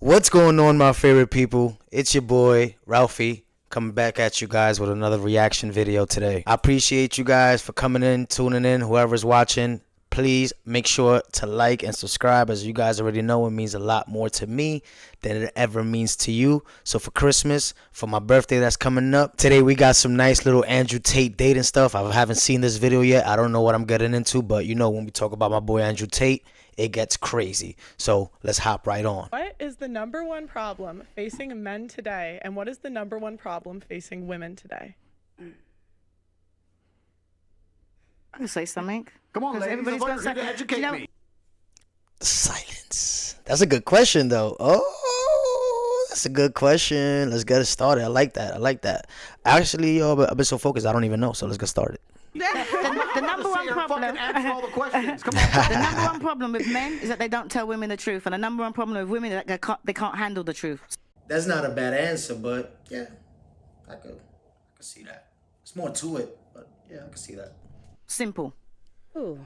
What's going on, my favorite people? It's your boy, Ralphie, coming back at you guys with another reaction video today. I appreciate you guys for coming in, tuning in, whoever's watching. Please make sure to like and subscribe. As you guys already know, it means a lot more to me than it ever means to you. So for Christmas, for my birthday that's coming up, today we got some nice little Andrew Tate dating stuff. I haven't seen this video yet. I don't know what I'm getting into, but you know when we talk about my boy Andrew Tate, it gets crazy. So let's hop right on. What is the number one problem facing men today, and what is the number one problem facing women today? I can say something. Come on, ladies. Everybody's Everybody's gonna here to say- educate you know- me. Silence. That's a good question, though. Oh, that's a good question. Let's get it started. I like that. I like that. Actually, yo, I've been so focused, I don't even know. So let's get started. The number Sit one here and problem. fucking answer all the questions. Come on. The number one problem with men is that they don't tell women the truth, and the number one problem with women is that they can't handle the truth. That's not a bad answer, but yeah, I could see that. There's more to it, but yeah, I can see that. Simple.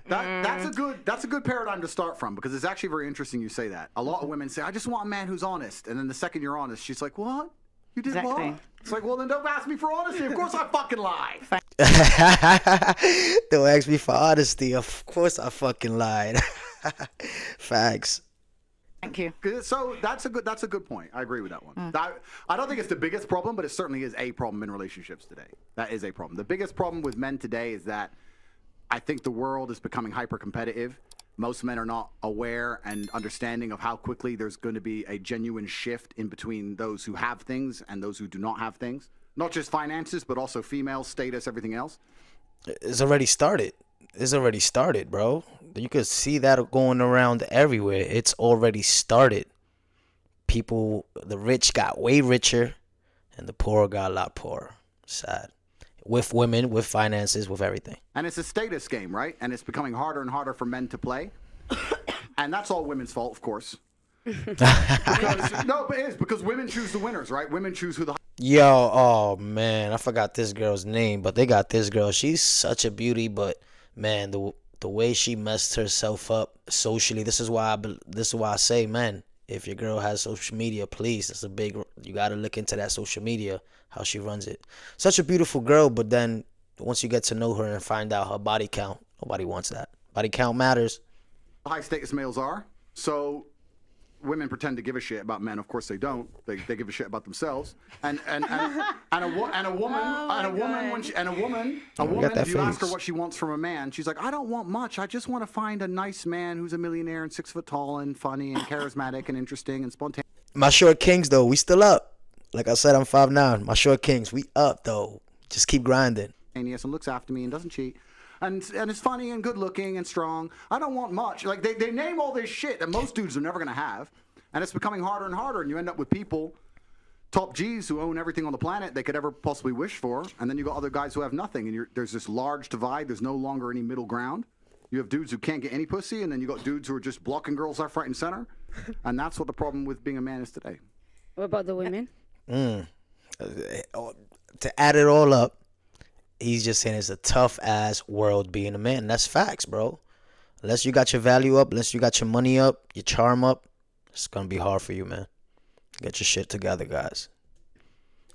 That's a good paradigm to start from, because it's actually very interesting you say that. A lot of women say, I just want a man who's honest. And then the second you're honest, she's like, what? You did Exactly. what? It's like, well, then don't ask me for honesty. Of course I fucking lie. Don't ask me for honesty. Of course I fucking lied. Facts. Thank you. So that's a good point. I agree with that one. I don't think it's the biggest problem, but it certainly is a problem in relationships today. That is a problem. The biggest problem with men today is that I think the world is becoming hyper competitive. Most men are not aware and understanding of how quickly there's going to be a genuine shift in between those who have things and those who do not have things. Not just finances, but also female status, everything else. It's already started. It's already started, bro. You could see that going around everywhere. It's already started. People, the rich got way richer, and the poor got a lot poorer. Sad. With women, with finances, with everything. And it's a status game, right? And it's becoming harder and harder for men to play. And that's all women's fault, of course. No, but it is, because women choose the winners, right? Women choose who the... Yo, oh man, I forgot this girl's name, but they got this girl. She's such a beauty, but man, the way she messed herself up socially. This is why I say, man, if your girl has social media, please, that's a big. You gotta look into that social media, how she runs it. Such a beautiful girl, but then once you get to know her and find out her body count, nobody wants that. Body count matters. high status males are. So women pretend to give a shit about men. Of course they don't. They give a shit about themselves. And a woman if you ask her what she wants from a man, she's like, I don't want much. I just want to find a nice man who's a millionaire and 6 foot tall and funny and charismatic and interesting and spontaneous. My short kings though, we still up. Like I said, I'm 5'9". My short kings, we up though. Just keep grinding. And looks after me and doesn't cheat. And is funny and good looking and strong. I don't want much. Like they name all this shit that most dudes are never gonna have. And it's becoming harder and harder, and you end up with people, top G's, who own everything on the planet they could ever possibly wish for, and then you got other guys who have nothing, and there's this large divide. There's no longer any middle ground. You have dudes who can't get any pussy, and then you got dudes who are just blocking girls left, right, and center. And that's what the problem with being a man is today. What about the women? To add it all up, he's just saying it's a tough ass world being a man. And that's facts, bro. Unless you got your value up, unless you got your money up, your charm up, it's gonna be hard for you, man. Get your shit together, guys.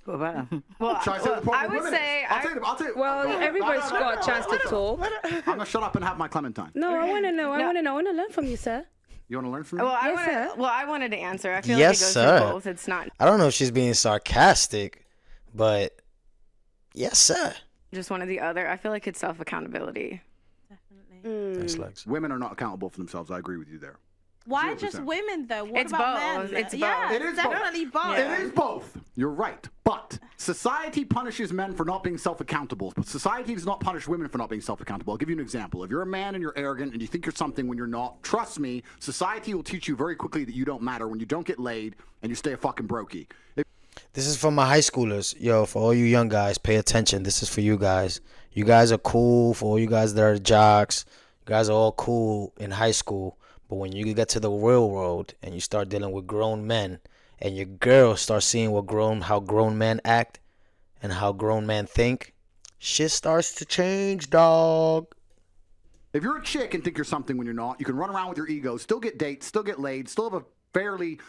What about them? Well, Should I say the problem I with would women say. is? I'll tell you. Well, everybody's got a chance to talk. I'm gonna shut up and have my clementine. No, I want to know. I want to know. I want to learn from you, sir. You want to learn from me? Well, Yes, sir. I wanted to answer. I feel Yes, like it goes sir. through both. It's not I don't know if she's being sarcastic, but yes, sir. just one or the other. I feel like it's self-accountability. Thanks, Lex. Women are not accountable for themselves. I agree with you there. Why 0%. just women though? What It's about both. men? It's Yeah, both. It is definitely both. It is both. You're right. But society punishes men for not being self-accountable. But society does not punish women for not being self-accountable. I'll give you an example. If you're a man and you're arrogant and you think you're something when you're not, trust me, society will teach you very quickly that you don't matter when you don't get laid and you stay a fucking brokey. This is for my high schoolers. Yo, for all you young guys, pay attention. This is for you guys. You guys are cool. For all you guys that are jocks, you guys are all cool in high school. But when you get to the real world and you start dealing with grown men, and your girl starts seeing how grown men act and how grown men think, shit starts to change, dog. If you're a chick and think you're something when you're not, you can run around with your ego, still get dates, still get laid, still have a fairly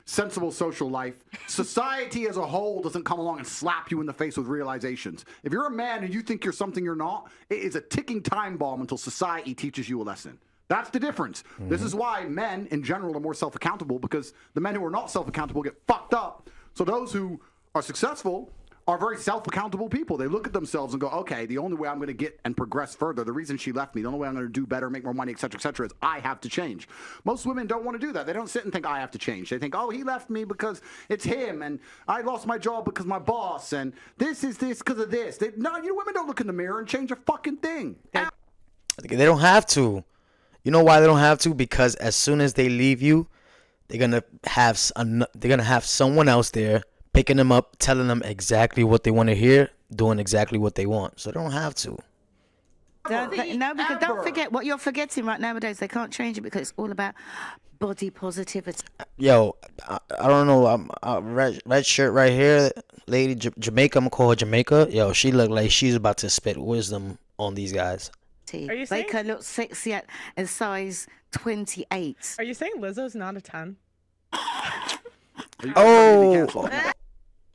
sensible social life, society as a whole doesn't come along and slap you in the face with realizations. If you're a man and you think you're something you're not, it is a ticking time bomb until society teaches you a lesson. That's the difference. This is why men in general are more self-accountable, because the men who are not self-accountable get fucked up. So those who are successful are very self-accountable people. They look at themselves and go, okay, the only way I'm going to get and progress further, the reason she left me, the only way I'm going to do better, make more money, et cetera, is I have to change. Most women don't want to do that. They don't sit and think, I have to change. They think, oh, he left me because it's him, and I lost my job because my boss, and this is this because of this. No, you women don't look in the mirror and change a fucking thing. They don't have to. You know why they don't have to? Because as soon as they leave you, they're gonna have someone else there picking them up, telling them exactly what they want to hear, doing exactly what they want. So they don't have to. Because don't forget what you're forgetting right nowadays. They can't change it because it's all about body positivity. Yo, I don't know. Red shirt right here, lady, Jamaica. I'm gonna call her Jamaica. Yo, she look like she's about to spit wisdom on these guys. Are you They saying? can look sexy at a size 28. Are you saying Lizzo's not a 10? Oh,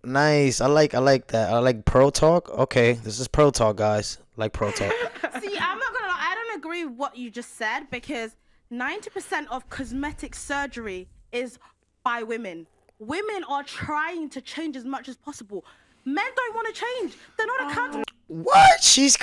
nice. I like that. I like pro talk. Okay, this is pro talk, guys. Like pro talk. See, I'm not gonna lie, I don't agree with what you just said, because 90% of cosmetic surgery is by women. Women are trying to change as much as possible. Men don't want to change. They're not accountable. What? She's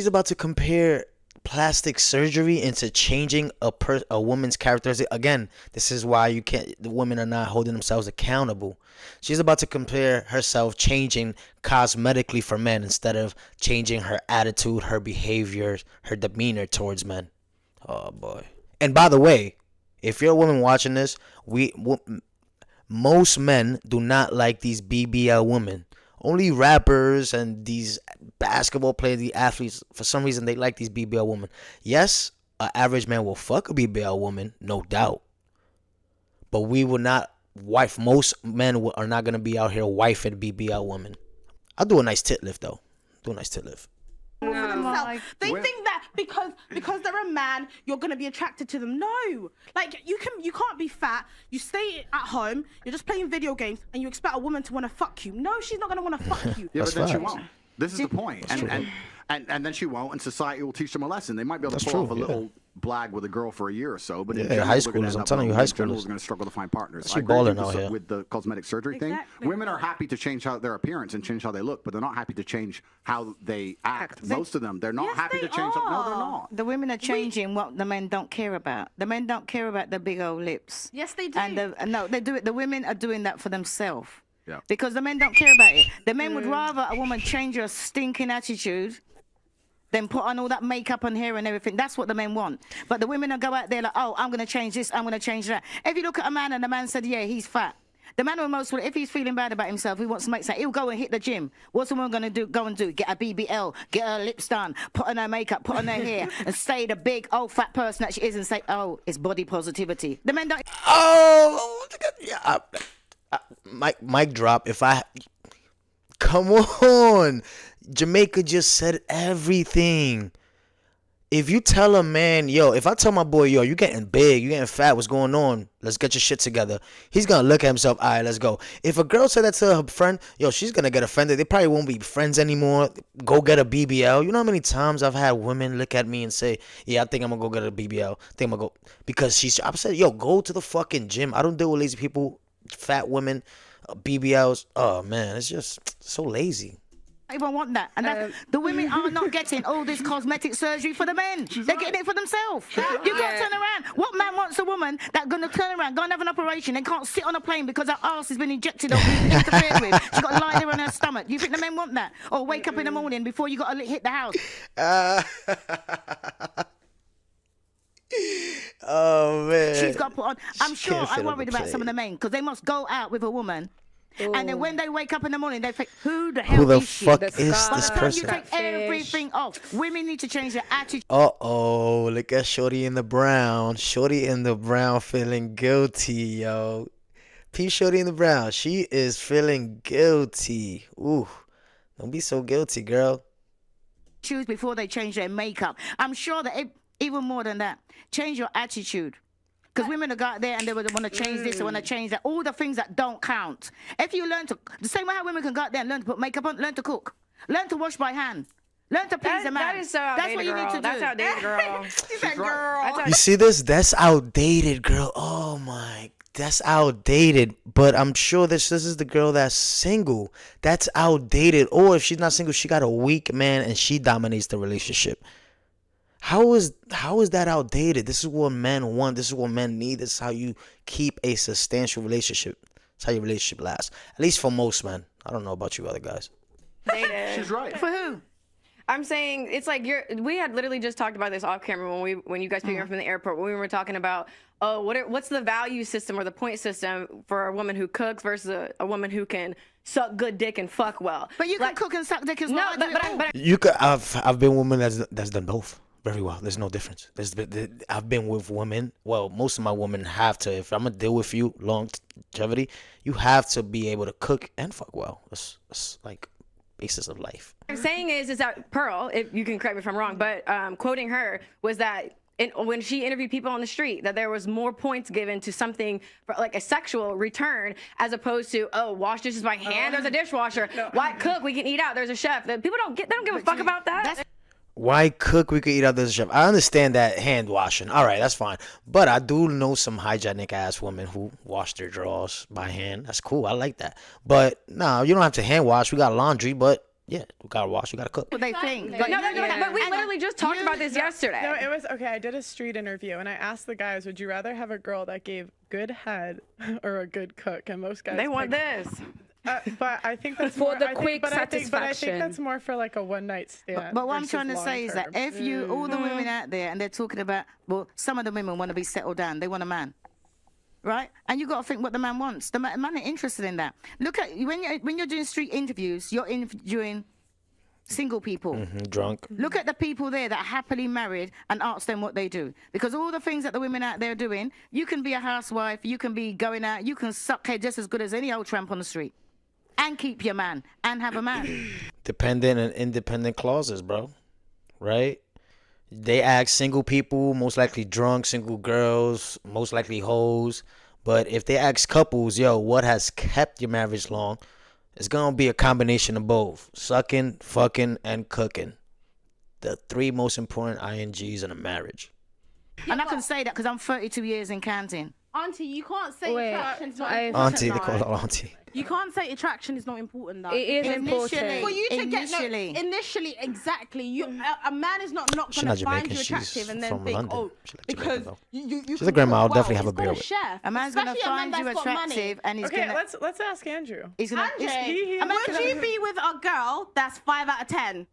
about to compare plastic surgery into changing a woman's characteristic. Again, this is why the women are not holding themselves accountable. She's about to compare herself changing cosmetically for men instead of changing her attitude, her behavior, her demeanor towards men. Oh boy. And by the way, if you're a woman watching this, most men do not like these BBL women. Only rappers and these basketball players, the athletes, for some reason they like these BBL women. Yes, an average man will fuck a BBL woman, no doubt. But we will not wife. Most men are not going to be out here wifing BBL women. I'll do a nice tit lift, though. Do a nice tit lift. For themselves. They think that because they're a man, you're gonna be attracted to them. No, like you can't be fat. You stay at home. You're just playing video games, and you expect a woman to want to fuck you. No, she's not gonna want to fuck you. Yeah, That's but then she facts. won't. This is the point. And then she won't, and society will teach them a lesson. They might be able to That's pull true, off a yeah. little blag with a girl for a year or so, but in Yeah, general, high they're gonna schoolers, end I'm up telling you, alone. high In general, schoolers. are going to struggle to find partners. She I agree balling with out you here. with the cosmetic surgery Exactly. thing. Women are happy to change their appearance and change how they look, but they're not happy to change how they act. Most of them, they're not Yes, happy they to change. No, they're are. not. The women are changing what the men don't care about. The men don't care about the big old lips. Yes, they do. And no, they do it. The women are doing that for themselves. Yeah. Because the men don't care about it. The men would rather a woman change her stinking attitude than put on all that makeup and hair and everything. That's what the men want. But the women will go out there like, oh, I'm going to change this, I'm going to change that. If you look at a man and the man said, yeah, he's fat. The man will most, if he's feeling bad about himself, he wants to make something, he'll go and hit the gym. What's the woman going to do? Go and do? Get a BBL, get her lips done, put on her makeup, put on her hair, and stay the big old fat person that she is and say, oh, it's body positivity. The men don't... Oh, yeah. Mic drop. Come on. Jamaica just said everything. If you tell a man, yo, if I tell my boy, yo, you getting big, you getting fat, what's going on? Let's get your shit together. He's going to look at himself, all right, let's go. If a girl said that to her friend, yo, she's going to get offended. They probably won't be friends anymore. Go get a BBL. You know how many times I've had women look at me and say, yeah, I think I'm going to go get a BBL. I think I'm going to go. Because I said, yo, go to the fucking gym. I don't deal with lazy people, fat women, BBLs. Oh, man, it's just so lazy. I even want that. And the women are not getting all this cosmetic surgery for the men. They're getting it for themselves. You can't turn around. What man wants a woman that's going to turn around, go and have an operation and can't sit on a plane because her arse has been injected or interfered with? She's got to lie there on her stomach. Do you think the men want that? Or wake up in the morning before you got to hit the house? Oh, man. She's got to put on. I'm sure can't I'm fit on worried the about plane. some of the men because they must go out with a woman. And then when they wake up in the morning, they think, who the Who hell the is she? fuck The is this scars. You person? take everything off. Women need to change their attitude. Uh-oh, look at Shorty in the brown. Shorty in the brown feeling guilty, yo. Peep Shorty in the brown. She is feeling guilty. Ooh, don't be so guilty, girl. Choose before they change their makeup. I'm sure that even more than that, change your attitude. Because women will go out there and they would want to change this, they want to change that. All the things that don't count. If you learn to, the same way how women can go out there and learn to put makeup on, learn to cook, learn to wash by hand, learn to please a man. That is so outdated, That's what you girl. need to do. That's outdated, girl. She said, girl. You see this? That's outdated, girl. Oh my, that's outdated. But I'm sure this is the girl that's single. That's outdated. Or if she's not single, she got a weak man and she dominates the relationship. How is that outdated? This is what men want. This is what men need. This is how you keep a substantial relationship. It's how your relationship lasts. At least for most men. I don't know about you other guys. She's right. For who? I'm saying it's like we had literally just talked about this off camera when you guys picked me up from the airport, when we were talking about what's the value system or the point system for a woman who cooks versus a woman who can suck good dick and fuck well. But you can cook and suck dick as well. No, but You could. I've been with women that's done both very well. There's no difference. I've been with women. Well, most of my women have to. If I'm gonna deal with you longevity, you have to be able to cook and fuck well. That's like basis of life. What I'm saying is that Pearl, if you can correct me if I'm wrong, but quoting her was that when she interviewed people on the street, that there was more points given to something for like a sexual return as opposed to, oh, wash dishes by hand. There's a dishwasher. Why cook? We can eat out. There's a chef. People don't give a fuck about that. Why cook? We could eat out. There's a chef. I understand that hand washing. All right, that's fine. But I do know some hygienic ass women who wash their drawers by hand. That's cool. I like that. But no, you don't have to hand wash. We got laundry, but yeah, we gotta wash. We gotta cook. What they think. But we literally just talked about this yesterday. No, it was okay. I did a street interview and I asked the guys, would you rather have a girl that gave good head or a good cook? And most guys They want picked- this. But I think that's For more, the I think- quick but I think satisfaction. that's more for like a one night stand. But what I'm versus trying to say is that long-term. if you, all the women out there, and they're talking about, well, some of the women want to be settled down. They want a man, right? And you got to think what the man wants. The man ain't interested in that. Look at when you're doing street interviews, you're interviewing single people. Drunk. Look at the people there that are happily married and ask them what they do. Because all the things that the women out there are doing, you can be a housewife, you can be going out, you can suck head just as good as any old tramp on the street. And keep your man and have a man. Dependent and independent clauses, bro. Right? They ask single people, most likely drunk, single girls, most likely hoes. But if they ask couples, yo, what has kept your marriage long? It's gonna be a combination of both. Sucking, fucking, and cooking. The three most important INGs in a marriage. And I can say that because I'm 32 years in counting. Auntie, you can't say Wait, attraction's not I- important. Auntie, they call though. her auntie. You can't say attraction is not important, though. It is Initially. For important. you to Initially. get initially, exactly. A man is not She's going not to find Jamaican, you she's attractive and then from think, London. oh, She like because Jamaican, you She's can a grandma, cook I'll well. definitely have a It's got beer with. chef. A man's going to Especially a man find you that's got money. attractive and he's Okay, going to... let's ask Andrew. He's gonna, Andre, a man's would gonna- you be with a girl that's 5 out of 10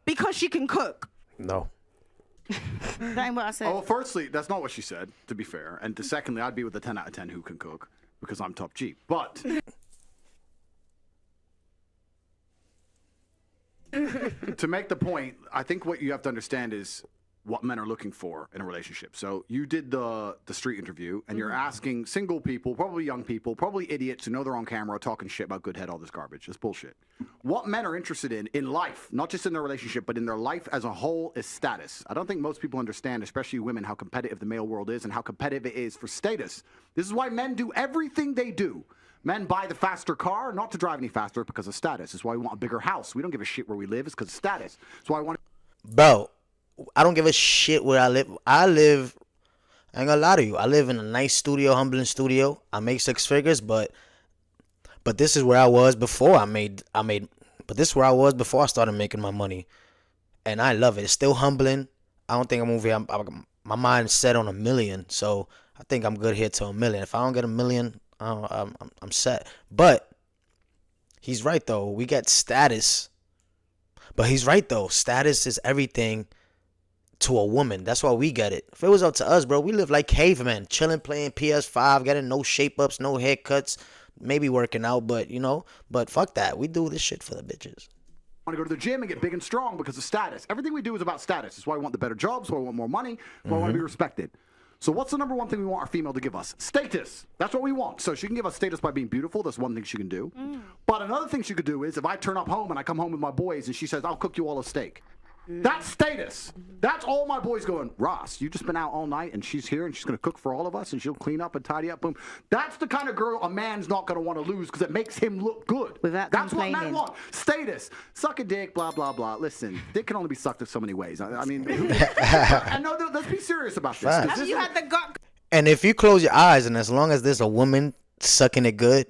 because she can cook? No. That ain't what I said. Oh, firstly, that's not what she said, to be fair. And secondly, I'd be with a 10 out of 10 who can cook because I'm top G. But to make the point, I think what you have to understand is what men are looking for in a relationship. So you did the street interview, and you're asking single people, probably young people, probably idiots who know they're on camera talking shit about good head, all this garbage. It's bullshit. What men are interested in life, not just in their relationship, but in their life as a whole, is status. I don't think most people understand, especially women, how competitive the male world is and how competitive it is for status. This is why men do everything they do. Men buy the faster car, not to drive any faster, because of status. It's why we want a bigger house. We don't give a shit where we live. It's because of status. It's why I want... Bro, I don't give a shit where I live. I ain't gonna lie to you. I live in a nice studio, humbling studio. I make 6 figures, but this is where I was before but this is where I was before I started making my money. And I love it. It's still humbling. I don't think I'm over here. My mind's set on $1 million. So I think I'm good here till $1 million. If I don't get $1 million, I'm set. But he's right though. We get status. But he's right though. Status is everything to a woman. That's why we get it. If it was up to us, bro, we live like cavemen, chilling, playing PS5, getting no shape ups, no haircuts, maybe working out, but fuck that. We do this shit for the bitches. I want to go to the gym and get big and strong because of status. Everything we do is about status. That's why I want the better jobs, why I want more money, why I want to be respected. So what's the number one thing we want our female to give us? Status. That's what we want. So she can give us status by being beautiful. That's one thing she can do. But another thing she could do is if I turn up home and I come home with my boys and she says, I'll cook you all a steak. That's status. That's all my boys going, Ross, you just been out all night and she's here and she's going to cook for all of us and she'll clean up and tidy up. Boom. That's the kind of girl a man's not going to want to lose because it makes him look good. Without That's what men complaining. want. Status. Suck a dick, blah, blah, blah. Listen, dick can only be sucked in so many ways. I mean, and no, let's be serious about this. 'cause Have this you is- had the gut? And if you close your eyes and as long as there's a woman sucking it good,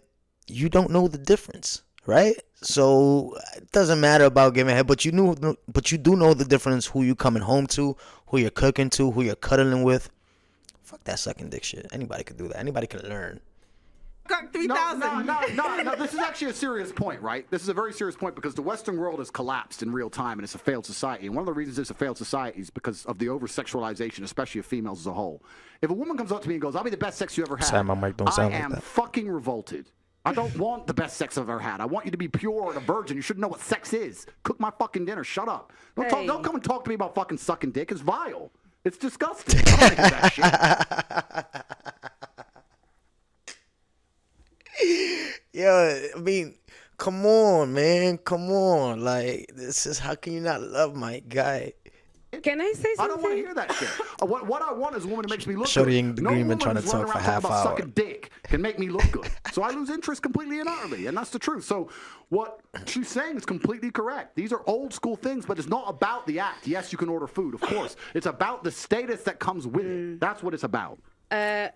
you don't know the difference, right? So it doesn't matter about giving head, but you do know the difference who you coming home to, who you're cooking to, who you're cuddling with. Fuck that sucking dick shit. Anybody can do that. Anybody can learn. Got 3,000. No. This is actually a serious point, right? This is a very serious point because the Western world has collapsed in real time and it's a failed society. And one of the reasons it's a failed society is because of the over-sexualization, especially of females as a whole. If a woman comes up to me and goes, I'll be the best sex you ever had, Sam, my mic don't sound I like am that. fucking revolted. I don't want the best sex I've ever had. I want you to be pure and a virgin. You should know what sex is. Cook my fucking dinner. Shut up. Don't come and talk to me about fucking sucking dick. It's vile. It's disgusting. I don't think of that shit. Yo, I mean, come on, man. Come on. Like, this is, how can you not love my guy? Can I say I don't want to something? hear that shit. What I want is a woman that makes me look Shorty good. in No agreement woman trying to who's running talk for around half talking about hour. sucking dick can make me look good. So I lose interest completely and utterly, and that's the truth. So what she's saying is completely correct. These are old school things, but it's not about the act. Yes, you can order food, of course. It's about the status that comes with it. That's what it's about.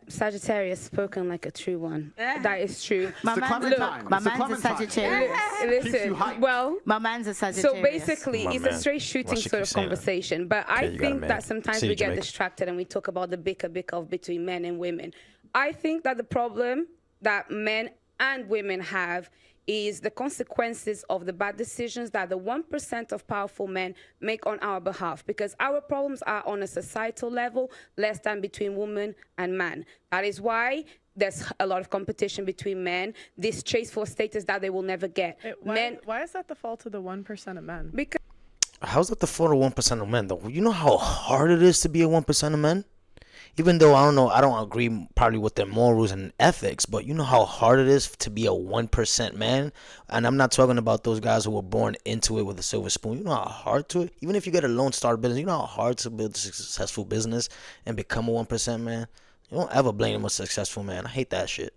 Sagittarius spoken like a true one. That is true. My It's the man's Clementine. my It's the man's a Clementine. Sagittarius. Keeps you Listen, hyped. well, My man's a Sagittarius. so basically, My it's man. a straight shooting Why she sort keep of saying that? conversation. But I you got a think man. that sometimes See we you, get Jamaica. distracted and we talk about the bicker of between men and women. I think that the problem that men and women have is the consequences of the bad decisions that the 1% of powerful men make on our behalf, because our problems are on a societal level less than between woman and man. That is why there's a lot of competition between men, this chase for status that they will never get. Why is that the fault of the 1% of men? Because How's that the fault of 1% of men, though? You know how hard it is to be a 1% of men? Even though I don't agree probably with their morals and ethics, but you know how hard it is to be a 1% man? And I'm not talking about those guys who were born into it with a silver spoon. You know how hard to it? Even if you get a Lone Star business, you know how hard to build a successful business and become a 1% man? You don't ever blame a successful man. I hate that shit.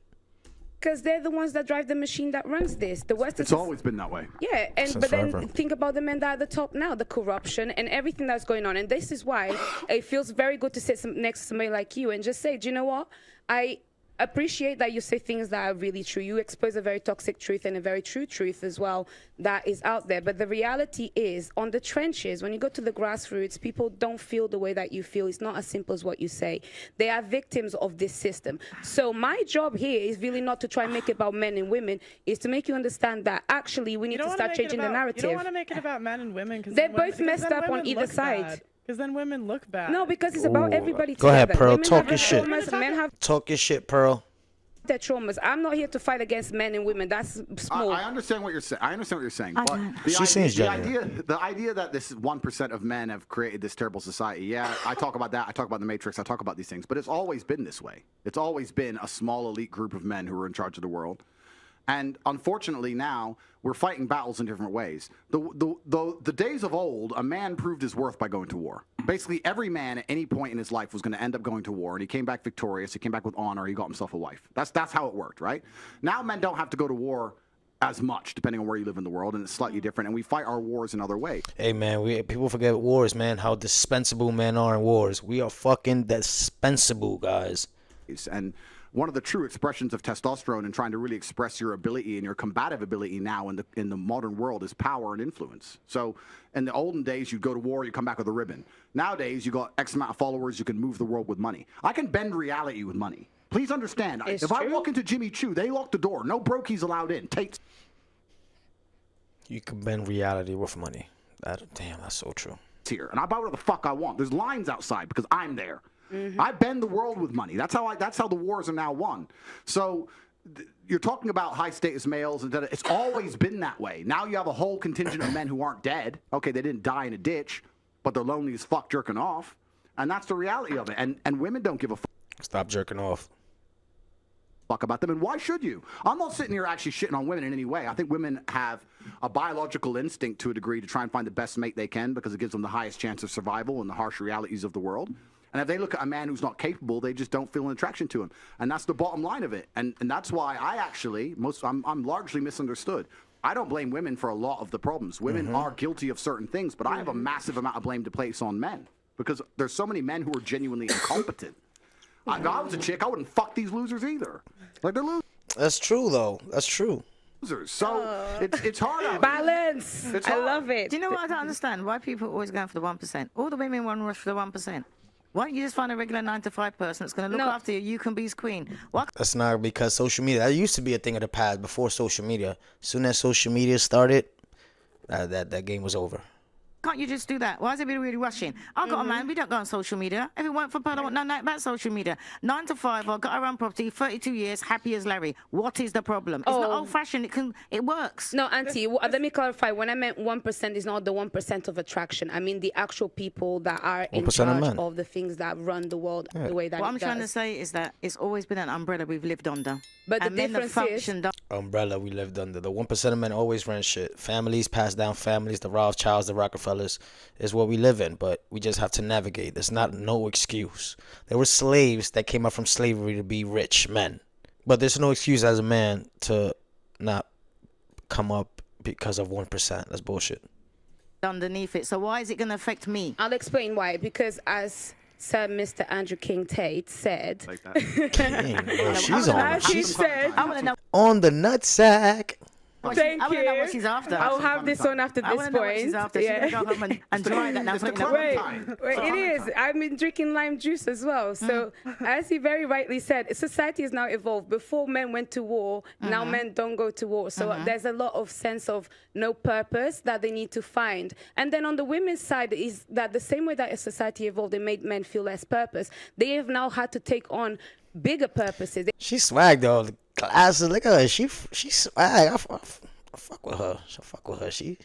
they're the ones that drive the machine that runs this. The West It's is always been that way. Yeah, Since but then forever. think about the men that are at the top now, the corruption and everything that's going on. And this is why it feels very good to sit next to somebody like you and just say, do you know what? I appreciate that you say things that are really true. You expose a very toxic truth and a very true truth as well that is out there. But the reality is, on the trenches, when you go to the grassroots, people don't feel the way that you feel. It's not as simple as what you say. They are victims of this system. So my job here is really not to try and make it about men and women, is to make you understand that actually we need to start changing the You don't narrative. want to make it about men and women because They're both messed up on either side. Because then women look bad. No, because it's about Ooh. everybody Go together. ahead, Pearl. Women Talk have your their shit. traumas, men have Talk your shit, Pearl. their traumas. I'm not here to fight against men and women. That's small. I understand what you're saying. I understand what you're saying. But She seems genuine. the idea that this 1% of men have created this terrible society. Yeah, I talk about that. I talk about the Matrix. I talk about these things. But it's always been this way. It's always been a small elite group of men who are in charge of the world. And unfortunately now, we're fighting battles in different ways. The days of old, a man proved his worth by going to war. Basically, every man at any point in his life was going to end up going to war, and he came back victorious. He came back with honor. He got himself a wife. That's how it worked, right? Now men don't have to go to war as much, depending on where you live in the world, and it's slightly different, and we fight our wars in other ways. Hey, man, people forget wars, man, how dispensable men are in wars. We are fucking dispensable, guys. And one of the true expressions of testosterone and trying to really express your ability and your combative ability now in the modern world is power and influence. So in the olden days, you'd go to war, you come back with a ribbon. Nowadays, you got X amount of followers, you can move the world with money. I can bend reality with money. Please understand, It's if I true. walk into Jimmy Choo, they lock the door. No brokies allowed in. Tate's You can bend reality with money. Damn, that's so true. here, and I buy whatever the fuck I want. There's lines outside because I'm there. I bend the world with money. That's how the wars are now won. So you're talking about high status males, and it's always been that way. Now you have a whole contingent of men who aren't dead. Okay, they didn't die in a ditch, but they're lonely as fuck jerking off, and that's the reality of it. And women don't give a fuck Stop jerking off. fuck about them, and why should you? I'm not sitting here actually shitting on women in any way. I think women have a biological instinct to a degree to try and find the best mate they can because it gives them the highest chance of survival in the harsh realities of the world. And if they look at a man who's not capable, they just don't feel an attraction to him. And that's the bottom line of it. And that's why I actually, I'm largely misunderstood. I don't blame women for a lot of the problems. Women are guilty of certain things, but I have a massive amount of blame to place on men because there's so many men who are genuinely incompetent. If I was a chick, I wouldn't fuck these losers either. Like, they're losers. That's true, though. That's true. So it's hard out. Balance. It's I hard. love it. Do you know what I don't understand? Why people are always going for the 1%? All the women want to rush for the 1%. Why don't you just find a regular 9-to-5 person that's going to look after you? You can be his queen. Why That's not because social media. That used to be a thing of the past before social media. As soon as social media started, that game was over. can't you just do that? Why is everybody really rushing? I've got a man, we don't go on social media. If it weren't for Pearl, I want no night about social media. 9 to 5, I've got our own property, 32 years, happy as Larry. What is the problem? It's not old-fashioned, it works. No, Auntie, let me clarify. When I meant 1% is not the 1% of attraction. I mean the actual people that are in charge of the things that run the world the way that What I'm trying to say is that it's always been an umbrella we've lived under. But the difference is... Umbrella we lived under. The 1% of men always ran shit. Families pass down families. The Rothschilds, the Rockefellers is what we live in. But we just have to navigate. There's no excuse. There were slaves that came up from slavery to be rich men. But there's no excuse as a man to not come up because of 1%. That's bullshit. Underneath it. So why is it going to affect me? I'll explain why. Because as Sir Mr. Andrew King Tate said... Like that. King, bro, she's on. She said... I want to know. On the nutsack. Thank I want to know you. what she's after. I'll have this on after I this want to know what she's point. after. Yeah. She's going to go home and dry that now. It's the put it in clever the- time. Wait, it is. I've been drinking lime juice as well. So, as he very rightly said, society has now evolved. Before men went to war, now men don't go to war. So there's a lot of sense of no purpose that they need to find. And then on the women's side is that the same way that a society evolved and made men feel less purpose, they have now had to take on bigger purposes. She swag though. The glasses, look at her. She swag. I fuck with her. I fuck with her. She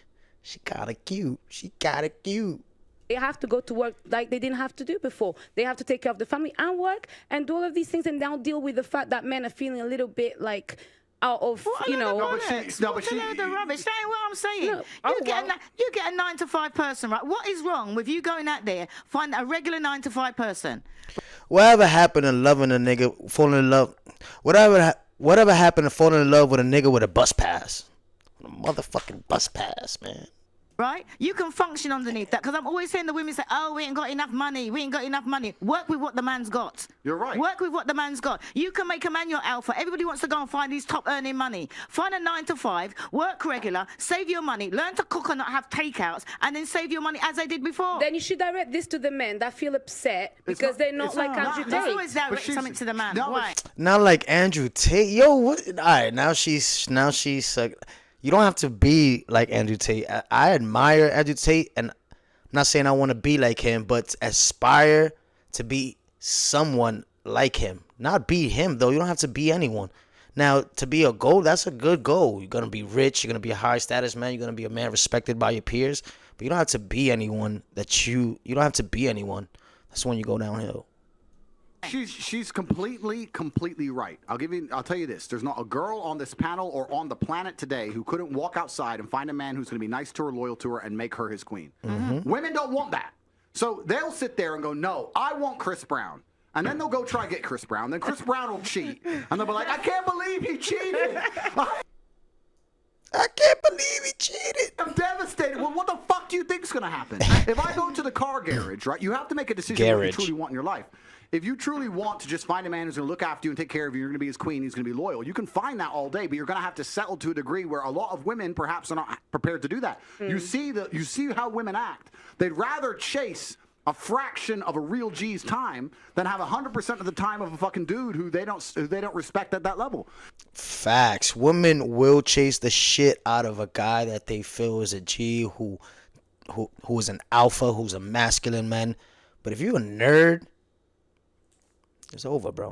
kinda cute. She kinda cute. They have to go to work like they didn't have to do before. They have to take care of the family and work and do all of these things and now deal with the fact that men are feeling a little bit like out of, What you a know. load of bollocks. What a load of rubbish. That ain't what I'm saying. No. You get a 9 to 5 person, right? What is wrong with you going out there, find a regular 9 to 5 person? Whatever happened to loving a nigga, falling in love? Whatever happened to falling in love with a nigga with a bus pass? A motherfucking bus pass, man. Right? You can function underneath that because I'm always hearing the women say, oh, we ain't got enough money. We ain't got enough money. Work with what the man's got. You're right. Work with what the man's got. You can make a man your alpha. Everybody wants to go and find these top earning money. Find a 9 to 5, work regular, save your money, learn to cook and not have takeouts, and then save your money as they did before. Then you should direct this to the men that feel upset because they're not like Andrew There's Tate. always direct something to the man. No, Why? Not like Andrew Tate. Yo, what? All right, now she's. You don't have to be like Andrew Tate. I admire Andrew Tate, and I'm not saying I want to be like him, but aspire to be someone like him. Not be him, though. You don't have to be anyone. Now, to be a goal, that's a good goal. You're going to be rich. You're going to be a high-status man. You're going to be a man respected by your peers. But you don't have to be anyone you don't have to be anyone. That's when you go downhill. She's completely right. I'll tell you this. There's not a girl on this panel or on the planet today who couldn't walk outside and find a man who's going to be nice to her, loyal to her, and make her his queen. Women don't want that. So they'll sit there and go, no, I want Chris Brown. And then they'll go try to get Chris Brown. Then Chris Brown will cheat. And they'll be like, I can't believe he cheated. I can't believe he cheated. I'm devastated. Well, what the fuck do you think's going to happen? If I go to the car garage, right, you have to make a decision what you truly want in your life. If you truly want to just find a man who's going to look after you and take care of you, you're going to be his queen, he's going to be loyal, you can find that all day, but you're going to have to settle to a degree where a lot of women perhaps are not prepared to do that. You see how women act. They'd rather chase a fraction of a real G's time than have 100% of the time of a fucking dude who they don't respect at that level. Facts. Women will chase the shit out of a guy that they feel is a G, who is an alpha, who's a masculine man. But if you're a nerd, it's over, bro.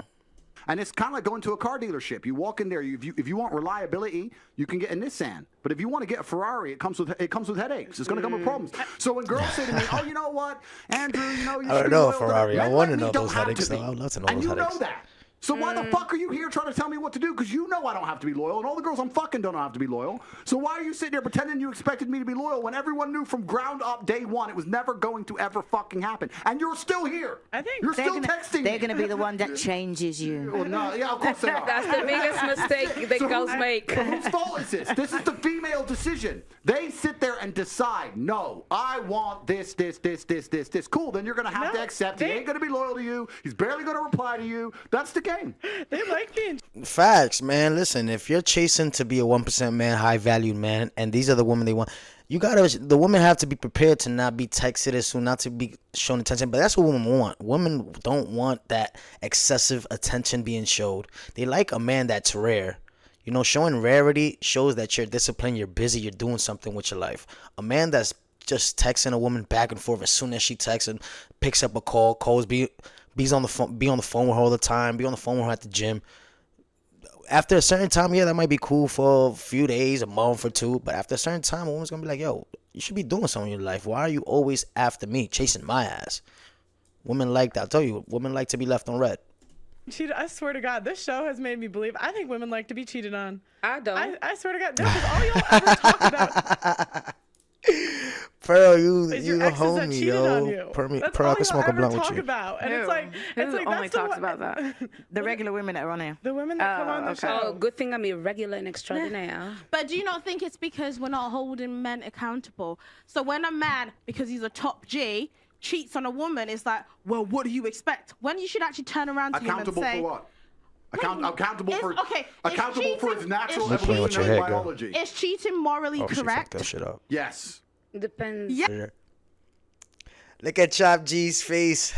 And it's kind of like going to a car dealership. You walk in there. If you want reliability, you can get a Nissan. But if you want to get a Ferrari, it comes with headaches. It's going to come with problems. So when girls say to me, "Oh, you know what, Andrew, you I don't know a Ferrari. I want to know those headaches. Though. I would love to know those headaches. And you know that. So why the fuck are you here trying to tell me what to do? Because you know I don't have to be loyal, and all the girls I'm fucking don't have to be loyal. So why are you sitting there pretending you expected me to be loyal when everyone knew from ground up day one it was never going to ever fucking happen? And you're still here. I think you're still texting They're me. going to be the one that changes you. Well, no, yeah, of course they are. That's the biggest mistake that girls make. Whose fault is this? This is the female decision. They sit there and decide, no, I want this. Cool, then you're going to have to accept he ain't going to be loyal to you. He's barely going to reply to you. That's the game. they like being. Facts, man. Listen, if you're chasing to be a 1% man, high valued man, and these are the women they want, the women have to be prepared to not be texted as soon, not to be shown attention. But that's what women want. Women don't want that excessive attention being showed. They like a man that's rare. You know, showing rarity shows that you're disciplined, you're busy, you're doing something with your life. A man that's just texting a woman back and forth as soon as she texts and picks up a call, be on the phone with her all the time, be on the phone with her at the gym. After a certain time, yeah, that might be cool for a few days, a month or two. But after a certain time, a woman's gonna be like, yo, you should be doing something in your life. Why are you always after me, chasing my ass? Women like that. I'll tell you, women like to be left on red. I swear to God, this show has made me believe. I think women like to be cheated on. I don't. I swear to God, this is all you'll ever talk about. Pearl, Is you your a exes that homie, cheated on yo. you. Pearl, That's I all can you'll smoke a ever blunt with talk you. about. And it's Who? like, Who that's only talks about that? The regular women that are on here. The women that come on the show. Oh, good thing I'm irregular and extraordinaire. But do you not think it's because we're not holding men accountable? So when a man, because he's a top G, cheats on a woman, it's like, well, what do you expect? When you should actually turn around to him and Accountable say, for what? Accountable It's- for okay, accountable it's for his cheating- natural it's cheating. With your evolutionary head, girl. biology. is cheating morally Oh, she fucked correct? that shit up. Yes. Depends. Yeah. Look at Chop G's face.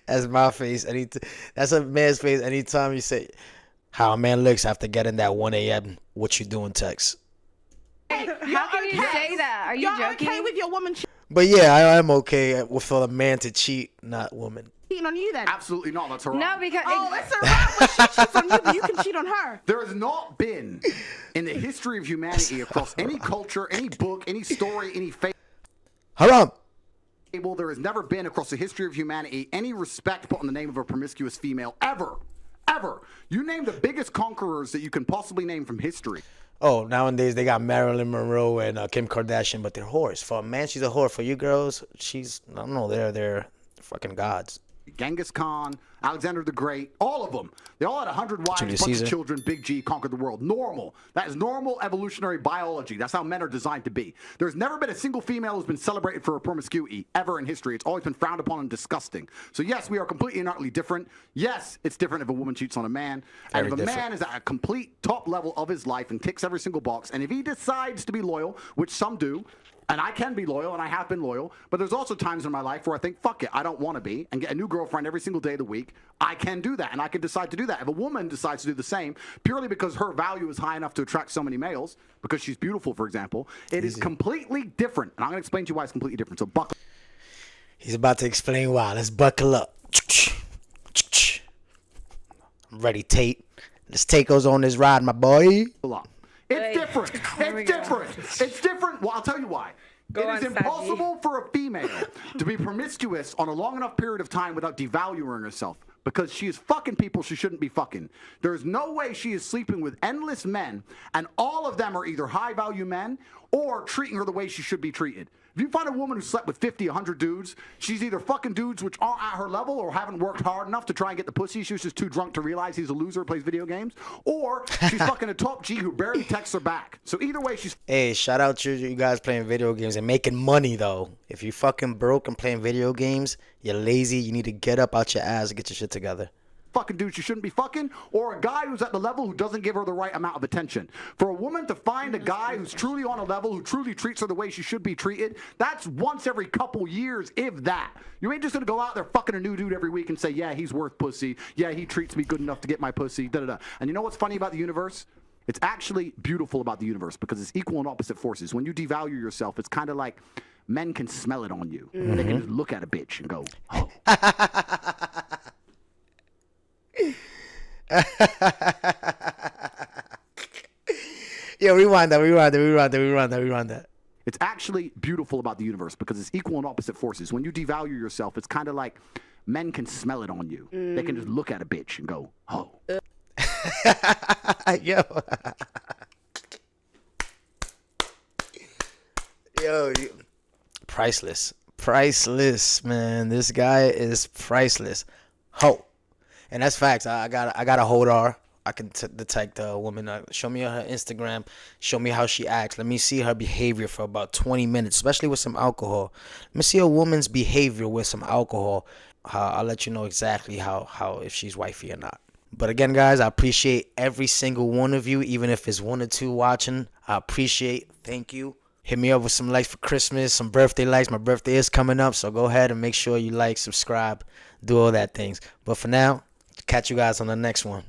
That's my face. That's a man's face. Anytime you say how a man looks after getting that 1 a.m. what you doing text. How can you say that? Are you You're joking? okay with your woman But yeah, I am okay for a man to cheat, not woman. cheating on you then? Absolutely not. That's her. No, because Oh, it's a wrap when she cheats on you, but you can cheat on her. There has not been in the history of humanity across any culture, any book, any story, any Haram. fable, there has never been across the history of humanity any respect put on the name of a promiscuous female ever. Ever. You name the biggest conquerors that you can possibly name from history. Oh, nowadays they got Marilyn Monroe and Kim Kardashian, but they're whores. For a man, she's a whore. For you girls, she's, I don't know, they're fucking gods. Genghis Khan, Alexander the Great, all of them. They all had 100 wives, Julius bunch Caesar. of children, Big G, conquered the world. Normal. That is normal evolutionary biology. That's how men are designed to be. There's never been a single female who's been celebrated for her promiscuity ever in history. It's always been frowned upon and disgusting. So yes, we are completely and utterly different. Yes, it's different if a woman cheats on a man. And Very if a different. man is at a complete top level of his life and ticks every single box, and if he decides to be loyal, which some do, and I can be loyal, and I have been loyal, but there's also times in my life where I think, fuck it, I don't want to be, and get a new girlfriend every single day of the week. I can do that, and I can decide to do that. If a woman decides to do the same, purely because her value is high enough to attract so many males, because she's beautiful, for example, it is completely different. And I'm going to explain to you why it's completely different. So buckle. He's about to explain why. Let's buckle up. I'm ready, Tate. Let's take us on this ride, my boy. up. It's different. It's different. It's different. Well, I'll tell you why. Go It is on, Saji. impossible for a female to be promiscuous on a long enough period of time without devaluing herself, because she is fucking people she shouldn't be fucking. There is no way she is sleeping with endless men, and all of them are either high-value men or treating her the way she should be treated. If you find a woman who slept with 50, 100 dudes, she's either fucking dudes which aren't at her level or haven't worked hard enough to try and get the pussy. She was just too drunk to realize he's a loser, plays video games. Or she's fucking a top G who barely texts her back. So either way, she's Hey, shout out to you guys playing video games and making money, though. If you fucking broke and playing video games, you're lazy, you need to get up out your ass and get your shit together. fucking dudes she shouldn't be fucking, or a guy who's at the level who doesn't give her the right amount of attention. For a woman to find a guy who's truly on a level, who truly treats her the way she should be treated, that's once every couple years, if that. You ain't just gonna go out there fucking a new dude every week and say, yeah, he's worth pussy. Yeah, he treats me good enough to get my pussy. Da da da. And you know what's funny about the universe? It's actually beautiful about the universe because it's equal and opposite forces. When you devalue yourself, it's kind of like men can smell it on you. And they can just look at a bitch and go, oh. Yo, rewind that. It's actually beautiful about the universe because it's equal and opposite forces. When you devalue yourself, it's kind of like Men can smell it on you. They can just look at a bitch and go, oh. Yo. Yo, priceless. Priceless, man. This guy is priceless. Ho. And that's facts. I gotta hold her. I can detect the woman. Show me her Instagram. Show me how she acts. Let me see her behavior for about 20 minutes, especially with some alcohol. Let me see a woman's behavior with some alcohol. I'll let you know exactly how if she's wifey or not. But again, guys, I appreciate every single one of you, even if it's 1 or 2 watching. I appreciate. Thank you. Hit me up with some likes for Christmas, some birthday likes. My birthday is coming up, so go ahead and make sure you like, subscribe, do all that things. But for now, catch you guys on the next one.